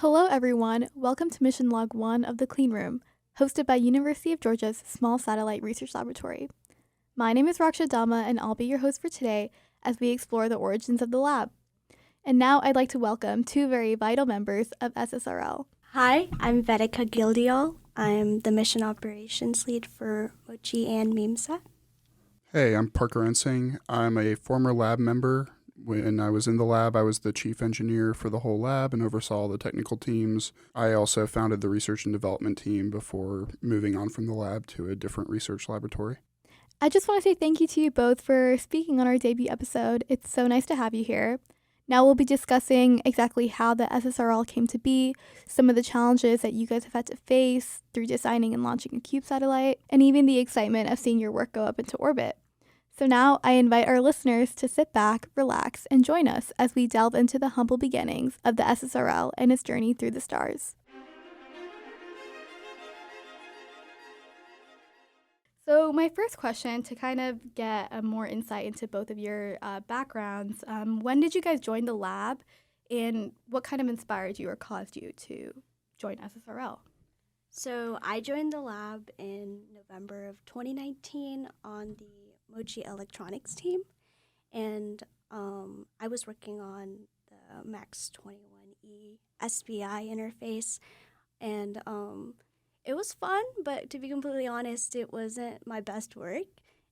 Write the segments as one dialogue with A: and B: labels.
A: Hello, everyone. Welcome to Mission Log 1 of the Clean Room, hosted by University of Georgia's Small Satellite Research Laboratory. My name is Raksha Dama, and I'll be your host for today as we explore the origins of the lab. And now I'd like to welcome two very vital members of SSRL.
B: Hi, I'm Vedika Gildial. I'm the Mission Operations Lead for Mochi and MEMSA.
C: Hey, I'm Parker Ensing. I'm a former lab member. When I was in the lab, I was the chief engineer for the whole lab and oversaw all the technical teams. I also founded the research and development team before moving on from the lab to a different research laboratory.
A: I just want to say thank you to you both for speaking on our debut episode. It's so nice to have you here. Now we'll be discussing exactly how the SSRL came to be, some of the challenges that you guys have had to face through designing and launching a CubeSat satellite, and even the excitement of seeing your work go up into orbit. So now I invite our listeners to sit back, relax, and join us as we delve into the humble beginnings of the SSRL and its journey through the stars. So my first question, to kind of get a more insight into both of your backgrounds, when did you guys join the lab, and what kind of inspired you or caused you to join SSRL?
B: So I joined the lab in November of 2019 on the Mochi Electronics team, and I was working on the Max 21E SPI interface, and it was fun, but to be completely honest, it wasn't my best work.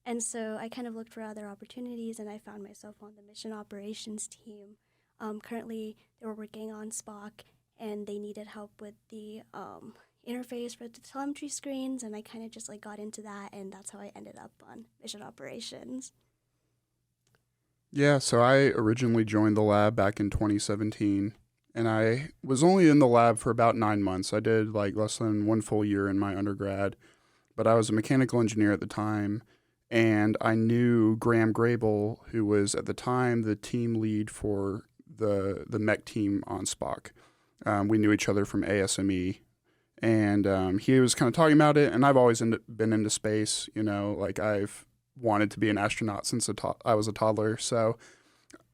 B: And so I kind of looked for other opportunities, and I found myself on the mission operations team. Currently, they were working on SPOC, and they needed help with the interface for the telemetry screens, and I kind of just got into that, and that's how I ended up on mission operations.
C: Yeah, so I originally joined the lab back in 2017, and I was only in the lab for about 9 months. I did less than one full year in my undergrad, but I was a mechanical engineer at the time, and I knew Graham Grable, who was at the time the team lead for the mech team on SPOC. We knew each other from ASME. And he was kind of talking about it, and I've always been into space, I've wanted to be an astronaut since I was a toddler. So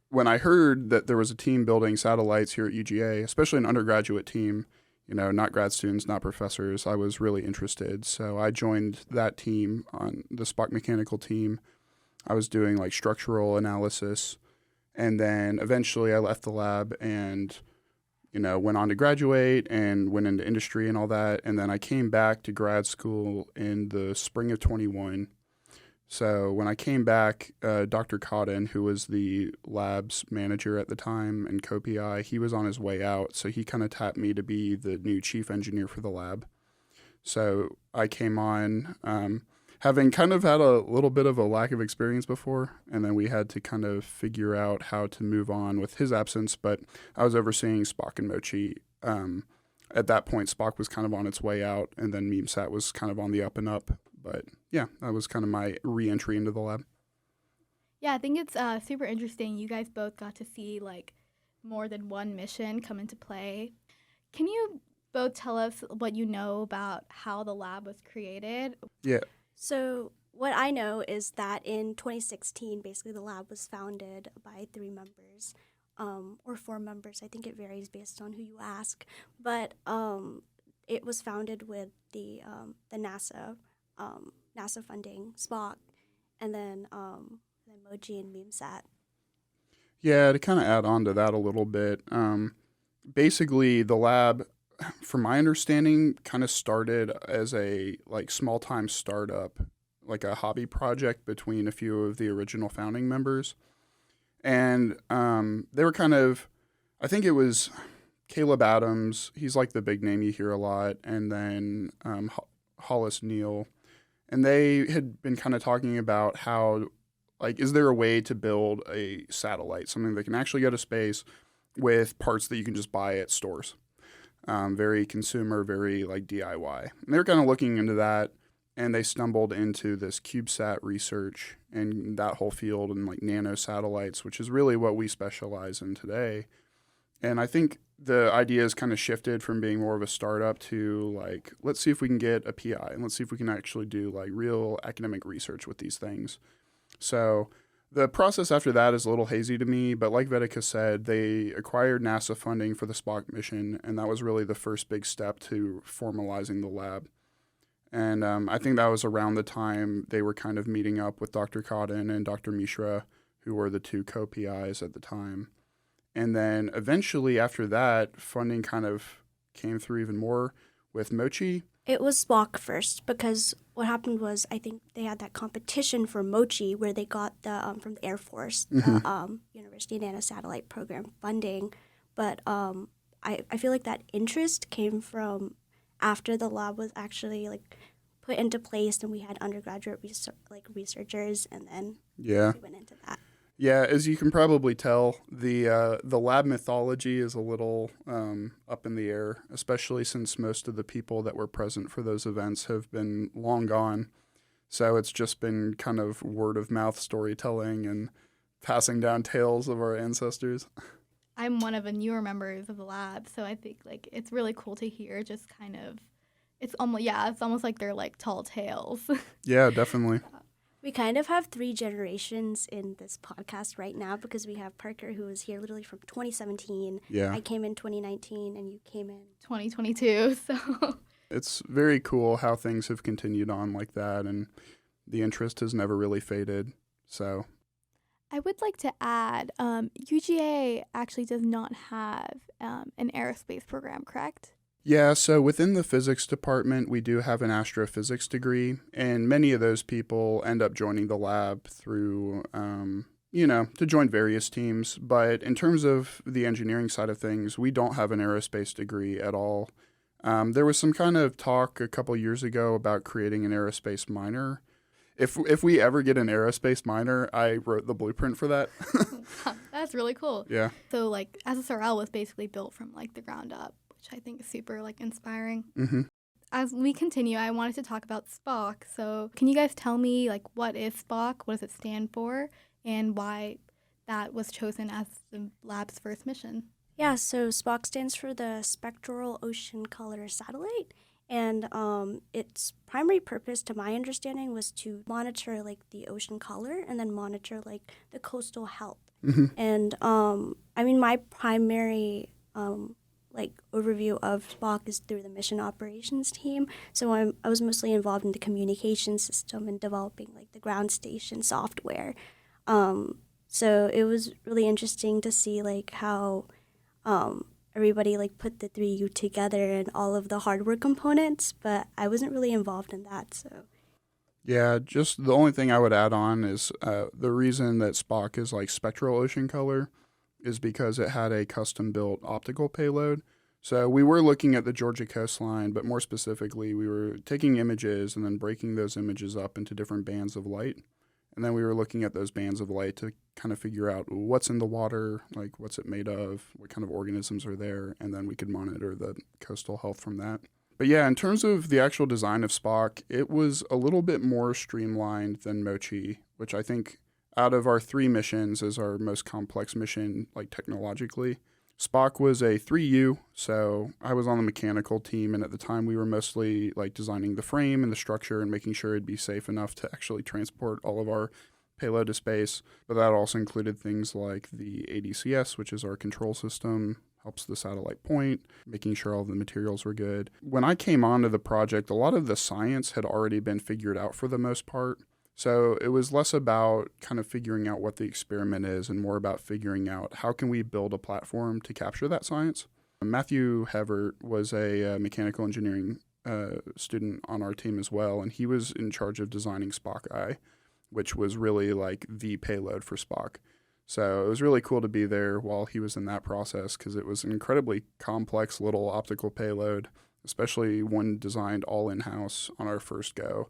C: when I heard that there was a team building satellites here at UGA, especially an undergraduate team, not grad students, not professors, I was really interested. So I joined that team on the SPOC mechanical team. I was doing structural analysis, and then eventually I left the lab and went on to graduate and went into industry and all that. And then I came back to grad school in the spring of 21. So when I came back, Dr. Cotton, who was the lab's manager at the time and co-PI, he was on his way out. So he kind of tapped me to be the new chief engineer for the lab. So I came on having kind of had a little bit of a lack of experience before, and then we had to kind of figure out how to move on with his absence, but I was overseeing SPOC and Mochi. At that point, SPOC was kind of on its way out, and then MEMSAT was kind of on the up and up, but yeah, that was kind of my re-entry into the lab.
A: Yeah, I think it's super interesting. You guys both got to see more than one mission come into play. Can you both tell us what you know about how the lab was created?
C: Yeah.
B: So what I know is that in 2016, basically the lab was founded by 3 members, or 4 members. I think it varies based on who you ask. But it was founded with the NASA funding, SPOC, and then Mochi and MEMSAT.
C: Yeah, to kind of add on to that a little bit, basically the lab, from my understanding, kind of started as a small-time startup, like a hobby project between a few of the original founding members. And they were kind of, I think it was Caleb Adams, he's the big name you hear a lot, and then Hollis Neal. And they had been kind of talking about how, is there a way to build a satellite, something that can actually go to space with parts that you can just buy at stores? Very consumer, very DIY. And they were kind of looking into that, and they stumbled into this CubeSat research and that whole field and nano satellites, which is really what we specialize in today. And I think the idea has kind of shifted from being more of a startup to let's see if we can get a PI and let's see if we can actually do real academic research with these things. So The process after that is a little hazy to me, but like Vedika said, they acquired NASA funding for the SPOC mission, and that was really the first big step to formalizing the lab. And I think that was around the time they were kind of meeting up with Dr. Cotton and Dr. Mishra, who were the two co-PIs at the time. And then eventually after that, funding kind of came through even more with Mochi.
B: It was SPOC first because what happened was I think they had that competition for Mochi where they got the from the Air Force, the University Nanosatellite Program funding. But I feel like that interest came from after the lab was actually like put into place and we had undergraduate researchers, and then we went into that.
C: Yeah, as you can probably tell, the lab mythology is a little up in the air, especially since most of the people that were present for those events have been long gone. So it's just been kind of word of mouth storytelling and passing down tales of our ancestors.
A: I'm one of the newer members of the lab, so I think like it's really cool to hear just kind of it's almost like they're like tall tales.
C: Yeah, definitely.
B: We kind of have 3 generations in this podcast right now because we have Parker, who was here literally from 2017.
C: Yeah.
B: I came in 2019 and you came in
A: 2022. So
C: it's very cool how things have continued on like that, and the interest has never really faded. So
A: I would like to add, UGA actually does not have an aerospace program, correct?
C: yeah, so within the physics department, we do have an astrophysics degree, and many of those people end up joining the lab through, to join various teams. But in terms of the engineering side of things, we don't have an aerospace degree at all. There was some kind of talk a couple years ago about creating an aerospace minor. If we ever get an aerospace minor, I wrote the blueprint for that.
A: That's really cool.
C: Yeah.
A: So like SSRL was basically built from like the ground up, which I think is super like inspiring.
C: Mm-hmm.
A: As we continue, I wanted to talk about SPOC. So can you guys tell me like what is SPOC, what does it stand for, and why that was chosen as the lab's first mission?
B: Yeah, so SPOC stands for the Spectral Ocean Color Satellite, and its primary purpose, to my understanding, was to monitor like the ocean color and then monitor like the coastal health.
C: Mm-hmm.
B: And my primary overview of SPOC is through the mission operations team. So I was mostly involved in the communication system and developing like the ground station software. So it was really interesting to see like how everybody like put the 3U together and all of the hardware components, but I wasn't really involved in that. So
C: yeah, just the only thing I would add on is the reason that SPOC is like spectral ocean color is because it had a custom-built optical payload. So we were looking at the Georgia coastline, but more specifically, we were taking images and then breaking those images up into different bands of light. And then we were looking at those bands of light to kind of figure out what's in the water, like what's it made of, what kind of organisms are there, and then we could monitor the coastal health from that. But yeah, in terms of the actual design of SPOC, it was a little bit more streamlined than Mochi, which I think out of our 3 missions is our most complex mission, like technologically. SPOC was a 3U, so I was on the mechanical team, and at the time we were mostly like designing the frame and the structure and making sure it'd be safe enough to actually transport all of our payload to space. But that also included things like the ADCS, which is our control system, helps the satellite point, making sure all the materials were good. When I came onto the project, a lot of the science had already been figured out for the most part. So it was less about kind of figuring out what the experiment is and more about figuring out how can we build a platform to capture that science. Matthew Hevert was a mechanical engineering student on our team as well, and he was in charge of designing SPOC-I, which was really like the payload for SPOC. So it was really cool to be there while he was in that process because it was an incredibly complex little optical payload, especially one designed all in-house on our first go.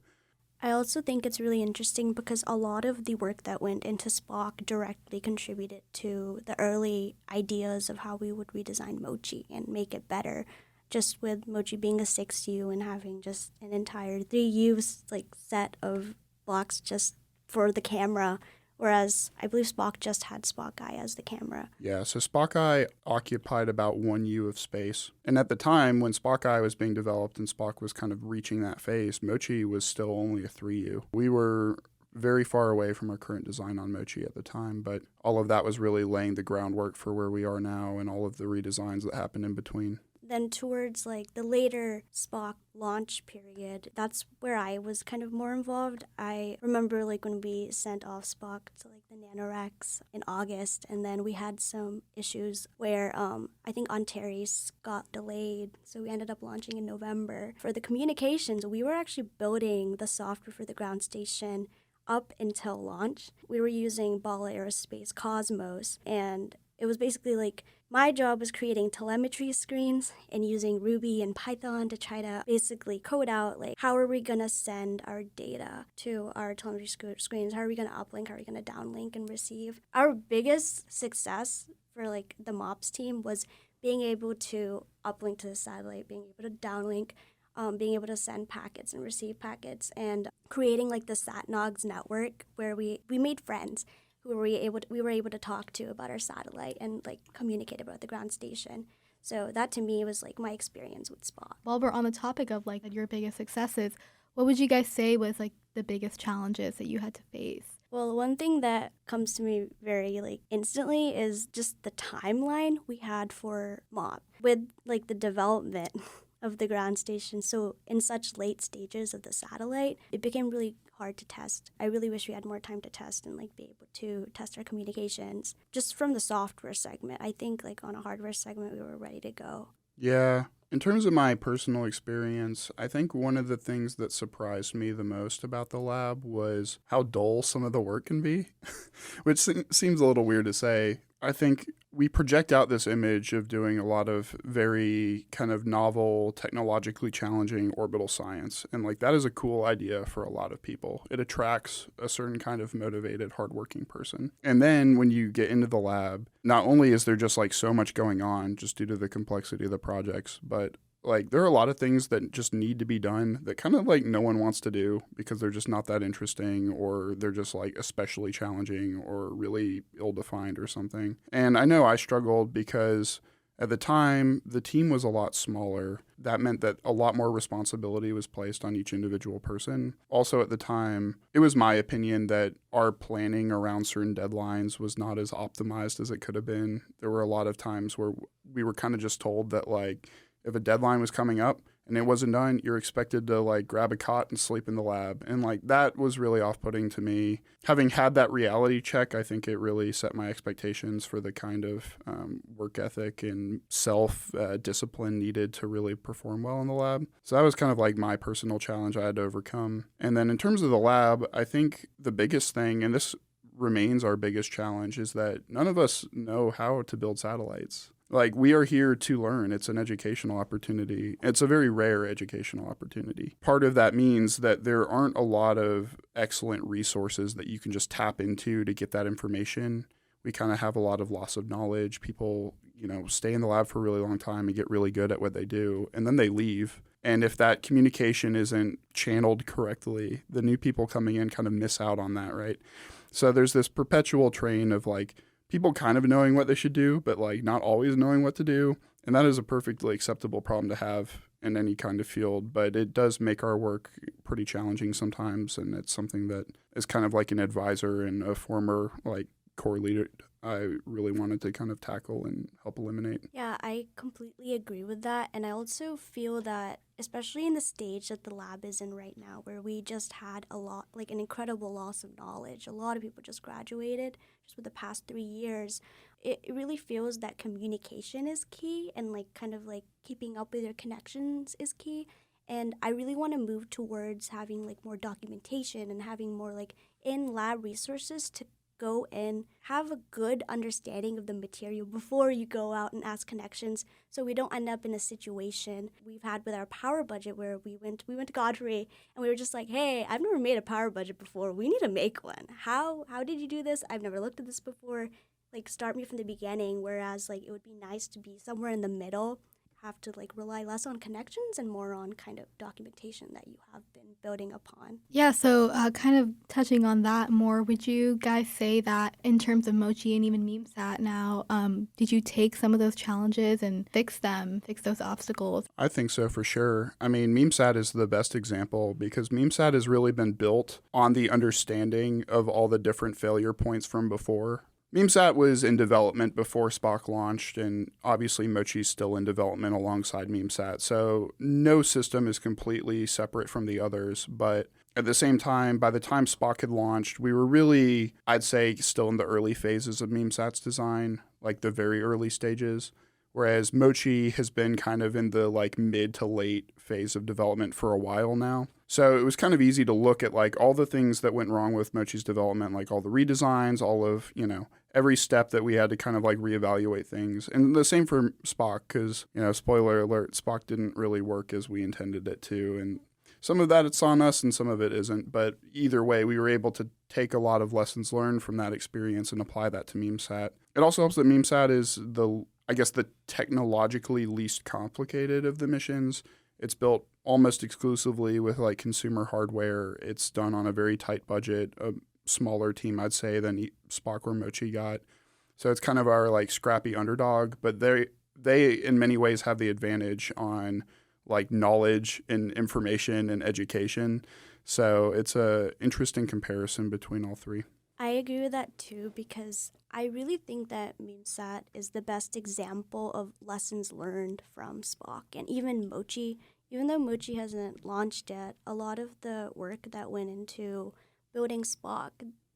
B: I also think it's really interesting because a lot of the work that went into SPOC directly contributed to the early ideas of how we would redesign Mochi and make it better. Just with Mochi being a 6U and having just an entire 3U like set of blocks just for the camera, whereas I believe SPOC just had SPOC-I as the camera.
C: Yeah, so SPOC-I occupied about 1U of space. And at the time when SPOC-I was being developed and SPOC was kind of reaching that phase, Mochi was still only a 3U. We were very far away from our current design on Mochi at the time, but all of that was really laying the groundwork for where we are now and all of the redesigns that happened in between.
B: Then towards like the later SPOC launch period, that's where I was kind of more involved. I remember like when we sent off SPOC to like the NanoRex in August, and then we had some issues where I think Antares got delayed, so we ended up launching in November. For the communications, we were actually building the software for the ground station up until launch. We were using Bala Aerospace Cosmos, and it was basically like my job was creating telemetry screens and using Ruby and Python to try to basically code out like how are we going to send our data to our telemetry screens, how are we going to uplink, how are we going to downlink and receive. Our biggest success for like the MOPS team was being able to uplink to the satellite, being able to downlink, being able to send packets and receive packets, and creating like the SatNogs network where we made friends who we were able to talk to about our satellite and like communicate about the ground station. So that to me was like my experience with SPOC.
A: While we're on the topic of like your biggest successes, what would you guys say was like the biggest challenges that you had to face?
B: Well, one thing that comes to me very like instantly is just the timeline we had for MOP with like the development of the ground station. So in such late stages of the satellite, it became really hard to test. I really wish we had more time to test and like be able to test our communications. Just from the software segment, I think like on a hardware segment, we were ready to go.
C: Yeah. In terms of my personal experience, I think one of the things that surprised me the most about the lab was how dull some of the work can be, which seems a little weird to say. I think we project out this image of doing a lot of very kind of novel, technologically challenging orbital science. And like that is a cool idea for a lot of people. It attracts a certain kind of motivated, hardworking person. And then when you get into the lab, not only is there just like so much going on just due to the complexity of the projects, but like there are a lot of things that just need to be done that kind of like no one wants to do because they're just not that interesting, or they're just like especially challenging or really ill-defined or something. And I know I struggled because at the time the team was a lot smaller. That meant that a lot more responsibility was placed on each individual person. Also at the time, it was my opinion that our planning around certain deadlines was not as optimized as it could have been. There were a lot of times where we were kind of just told that like if a deadline was coming up and it wasn't done, you're expected to like grab a cot and sleep in the lab. And like that was really off-putting to me. Having had that reality check, I think it really set my expectations for the kind of work ethic and self-discipline needed to really perform well in the lab. So that was kind of like my personal challenge I had to overcome. And then in terms of the lab, I think the biggest thing, and this remains our biggest challenge, is that none of us know how to build satellites. Like, we are here to learn. It's an educational opportunity. It's a very rare educational opportunity. Part of that means that there aren't a lot of excellent resources that you can just tap into to get that information. We kind of have a lot of loss of knowledge. People, stay in the lab for a really long time and get really good at what they do, and then they leave. And if that communication isn't channeled correctly, the new people coming in kind of miss out on that, right? So there's this perpetual train of like, people kind of knowing what they should do, but like not always knowing what to do. And that is a perfectly acceptable problem to have in any kind of field, but it does make our work pretty challenging sometimes. And it's something that is kind of like an advisor and a former like core leader I really wanted to kind of tackle and help eliminate.
B: Yeah, I completely agree with that. And I also feel that, especially in the stage that the lab is in right now, where we just had a lot, like an incredible loss of knowledge. A lot of people just graduated just with the past 3 years. It really feels that communication is key, and like kind of like keeping up with your connections is key. And I really want to move towards having like more documentation and having more like in-lab resources to go and have a good understanding of the material before you go out and ask connections, so we don't end up in a situation we've had with our power budget where we went to Godfrey and we were just like, hey, I've never made a power budget before. We need to make one. How did you do this? I've never looked at this before. Like, start me from the beginning, whereas like it would be nice to be somewhere in the middle, have to like rely less on connections and more on kind of documentation that you have been building upon.
A: Yeah, so kind of touching on that more, would you guys say that in terms of Mochi and even MemeSat now, did you take some of those challenges and fix those obstacles?
C: I think so for sure. I mean, MemeSat is the best example because MemeSat has really been built on the understanding of all the different failure points from before. MemeSat was in development before SPOC launched, and obviously Mochi's still in development alongside MemeSat, so no system is completely separate from the others, but at the same time, by the time SPOC had launched, we were really, I'd say, still in the early phases of MemeSat's design, like the very early stages, whereas Mochi has been kind of in the like mid to late phase of development for a while now. So it was kind of easy to look at like all the things that went wrong with Mochi's development, like all the redesigns, all of, every step that we had to kind of like reevaluate things. And the same for SPOC because, spoiler alert, SPOC didn't really work as we intended it to. And some of that it's on us and some of it isn't. But either way, we were able to take a lot of lessons learned from that experience and apply that to MemeSat. It also helps that MemeSat is the technologically least complicated of the missions. It's built almost exclusively with like consumer hardware. It's done on a very tight budget, a smaller team, I'd say, than SPOC or Mochi got. So it's kind of our like scrappy underdog, but they in many ways have the advantage on like knowledge and information and education. So it's a interesting comparison between all three.
B: I agree with that too because I really think that MemeSat is the best example of lessons learned from SPOC and even Mochi. Even though Mochi hasn't launched yet, a lot of the work that went into building SPOC,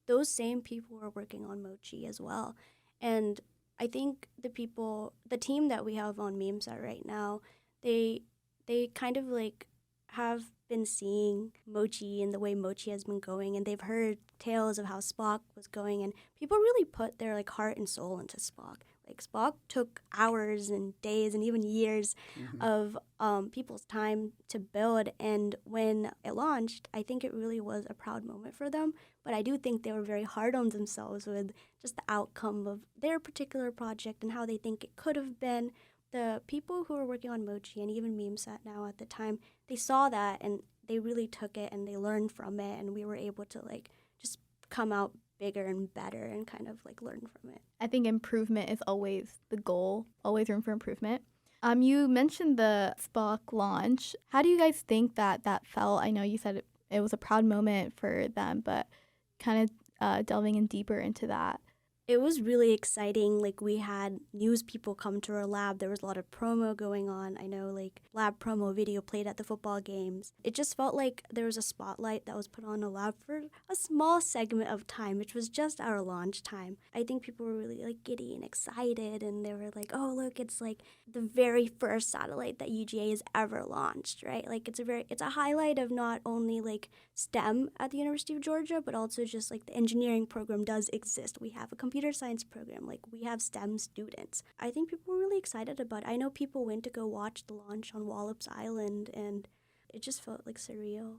B: those same people were working on Mochi as well. And I think the team that we have on MemeSat right now, they kind of like have been seeing Mochi and the way Mochi has been going, and they've heard tales of how SPOC was going, and people really put their like heart and soul into SPOC. Like SPOC took hours and days and even years of people's time to build, and when it launched, I think it really was a proud moment for them. But I do think they were very hard on themselves with just the outcome of their particular project and how they think it could have been. The people who were working on Mochi and even MemeSat now at the time, they saw that and they really took it and they learned from it, and we were able to like just come out bigger and better and kind of like learn from it.
A: I think improvement is always the goal, always room for improvement. You mentioned the SPOC launch. How do you guys think that felt? I know you said it was a proud moment for them, but kind of delving in deeper into that.
B: It was really exciting. Like we had news people come to our lab. There was a lot of promo going on. I know like lab promo video played at the football games. It just felt like there was a spotlight that was put on the lab for a small segment of time, which was just our launch time. I think people were really like giddy and excited, and they were like, oh look, it's like the very first satellite that UGA has ever launched, right? Like it's a highlight of not only like STEM at the University of Georgia, but also just like the engineering program does exist. We have a computer science program, like we have STEM students. I think people were really excited about it. I know people went to go watch the launch on Wallops Island, and it just felt like surreal.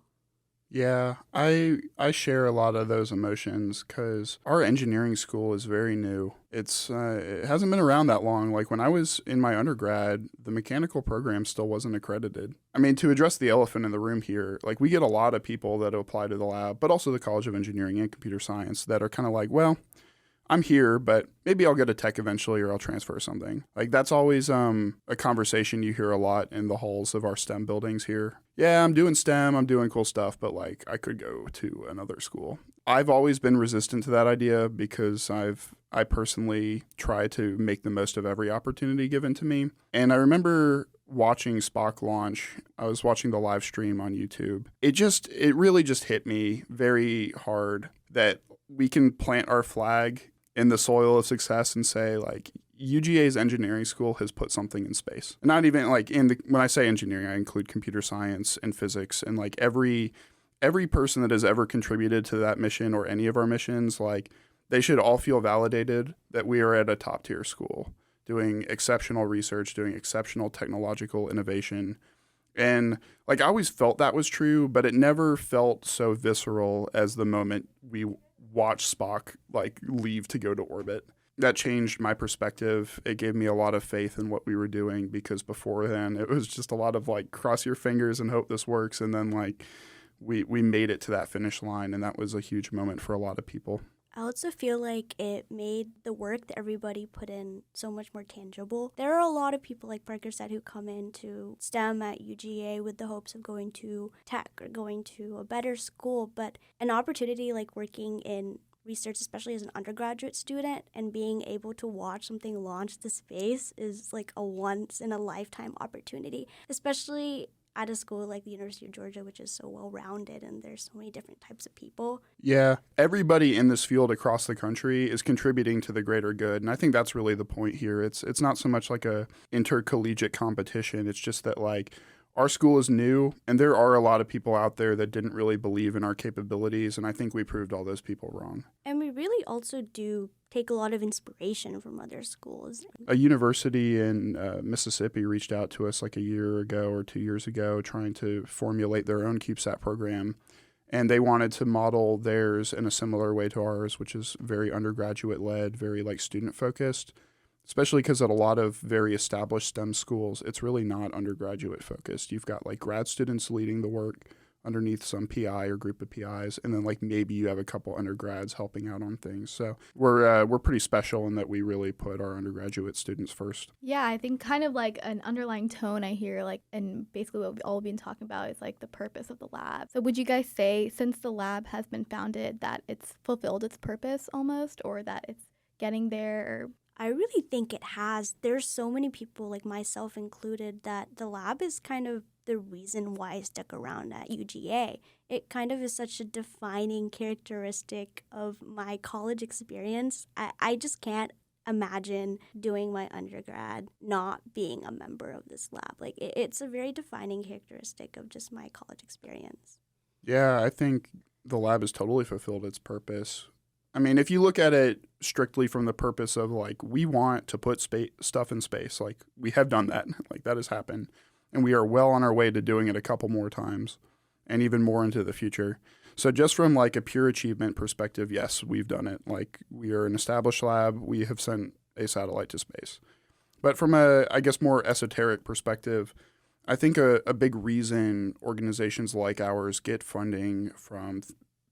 C: Yeah, I share a lot of those emotions because our engineering school is very new. It hasn't been around that long. Like when I was in my undergrad, the mechanical program still wasn't accredited. I mean, to address the elephant in the room here, like we get a lot of people that apply to the lab, but also the College of Engineering and Computer Science that are kind of like, well, I'm here, but maybe I'll get a tech eventually or I'll transfer something. Like that's always a conversation you hear a lot in the halls of our STEM buildings here. Yeah, I'm doing STEM, I'm doing cool stuff, but like I could go to another school. I've always been resistant to that idea because I personally try to make the most of every opportunity given to me. And I remember watching SPOC launch. I was watching the live stream on YouTube. It really just hit me very hard that we can plant our flag in the soil of success and say like UGA's engineering school has put something in space. And not even like when I say engineering, I include computer science and physics, and like every person that has ever contributed to that mission or any of our missions, like they should all feel validated that we are at a top tier school doing exceptional research, doing exceptional technological innovation. And like I always felt that was true, but it never felt so visceral as the moment we watch SPOC like leave to go to orbit. that changed my perspective. It gave me a lot of faith in what we were doing, because before then it was just a lot of like cross your fingers and hope this works. And then like we made it to that finish line, and that was a huge moment for a lot of people.
B: I also feel like it made the work that everybody put in so much more tangible. There are a lot of people, like Parker said, who come into STEM at UGA with the hopes of going to tech or going to a better school, but an opportunity like working in research, especially as an undergraduate student, and being able to watch something launch to space is like a once in a lifetime opportunity, especially at a school like the University of Georgia, which is so well-rounded and there's so many different types of people.
C: Yeah, everybody in this field across the country is contributing to the greater good, and I think that's really the point here. It's not so much like a intercollegiate competition. It's just that like our school is new, and there are a lot of people out there that didn't really believe in our capabilities, and I think we proved all those people wrong.
B: And we really also do take a lot of inspiration from other schools.
C: A university in Mississippi reached out to us like a year ago or 2 years ago trying to formulate their own CubeSat program. And they wanted to model theirs in a similar way to ours, which is very undergraduate-led, very like student-focused, especially because at a lot of very established STEM schools, it's really not undergraduate-focused. You've got like grad students leading the work underneath some PI or group of PIs, and then like maybe you have a couple undergrads helping out on things. So we're pretty special in that we really put our undergraduate students first.
A: Yeah, I think kind of like an underlying tone I hear, like, and basically what we've all been talking about is like the purpose of the lab. So would you guys say, since the lab has been founded, that it's fulfilled its purpose almost, or that it's getting there? Or
B: I really think it has. There's so many people, like myself included, that the lab is kind of the reason why I stuck around at UGA. It kind of is such a defining characteristic of my college experience. I just can't imagine doing my undergrad not being a member of this lab. Like it's a very defining characteristic of just my college experience.
C: Yeah, I think the lab has totally fulfilled its purpose. I mean, if you look at it strictly from the purpose of like, we want to put stuff in space, like we have done that, like that has happened. And we are well on our way to doing it a couple more times and even more into the future. So just from like a pure achievement perspective, yes, we've done it. Like we are an established lab. We have sent a satellite to space. But from a, I guess, more esoteric perspective, I think a big reason organizations like ours get funding from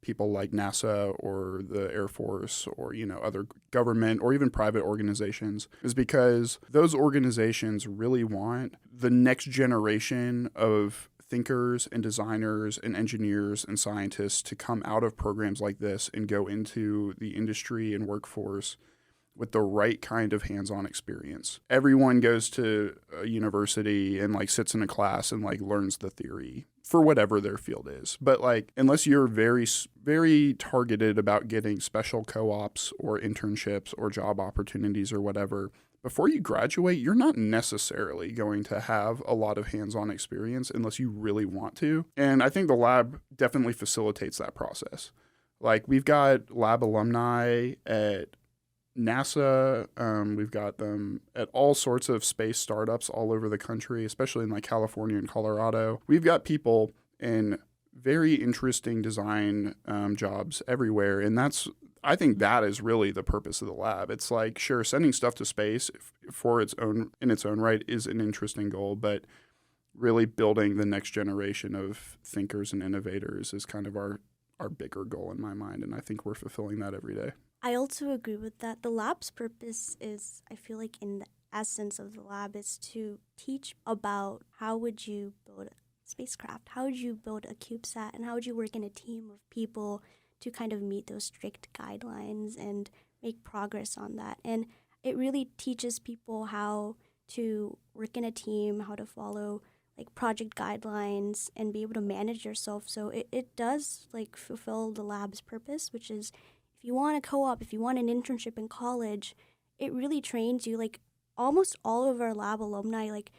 C: people like NASA or the Air Force or, you know, other government or even private organizations is because those organizations really want the next generation of thinkers and designers and engineers and scientists to come out of programs like this and go into the industry and workforce with the right kind of hands-on experience. Everyone goes to a university and like sits in a class and like learns the theory for whatever their field is. But like, unless you're very, very targeted about getting special co-ops or internships or job opportunities or whatever, before you graduate, you're not necessarily going to have a lot of hands-on experience unless you really want to. And I think the lab definitely facilitates that process. Like we've got lab alumni at NASA, we've got them at all sorts of space startups all over the country, especially in like California and Colorado. We've got people in very interesting design jobs everywhere, and I think that is really the purpose of the lab. It's like, sure, sending stuff to space in its own right is an interesting goal, but really building the next generation of thinkers and innovators is kind of our bigger goal in my mind, and I think we're fulfilling that every day.
B: I also agree with that. The lab's purpose is, I feel like in the essence of the lab, is to teach about how would you build a spacecraft, how would you build a CubeSat, and how would you work in a team of people to kind of meet those strict guidelines and make progress on that. And it really teaches people how to work in a team, how to follow like project guidelines and be able to manage yourself. So it does like fulfill the lab's purpose, which is if you want a co-op, if you want an internship in college, it really trains you. Like almost all of our lab alumni, like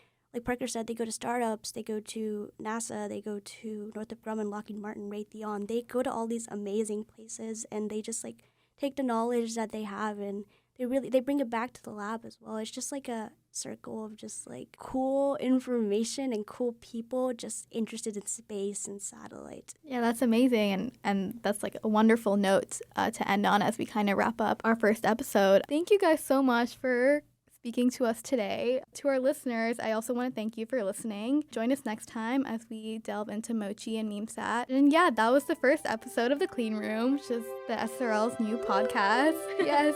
B: Parker said, they go to startups, they go to NASA, they go to Northrop Grumman, Lockheed Martin, Raytheon. They go to all these amazing places and they just like take the knowledge that they have and they bring it back to the lab as well. It's just like a circle of just like cool information and cool people just interested in space and satellites.
A: Yeah, that's amazing. And that's like a wonderful note to end on as we kind of wrap up our first episode. Thank you guys so much for speaking to us today. To our listeners, I also want to thank you for listening. Join us next time as we delve into Mochi and MemeSat. And yeah, that was the first episode of The Clean Room, which is the SSRL's new podcast. Yes.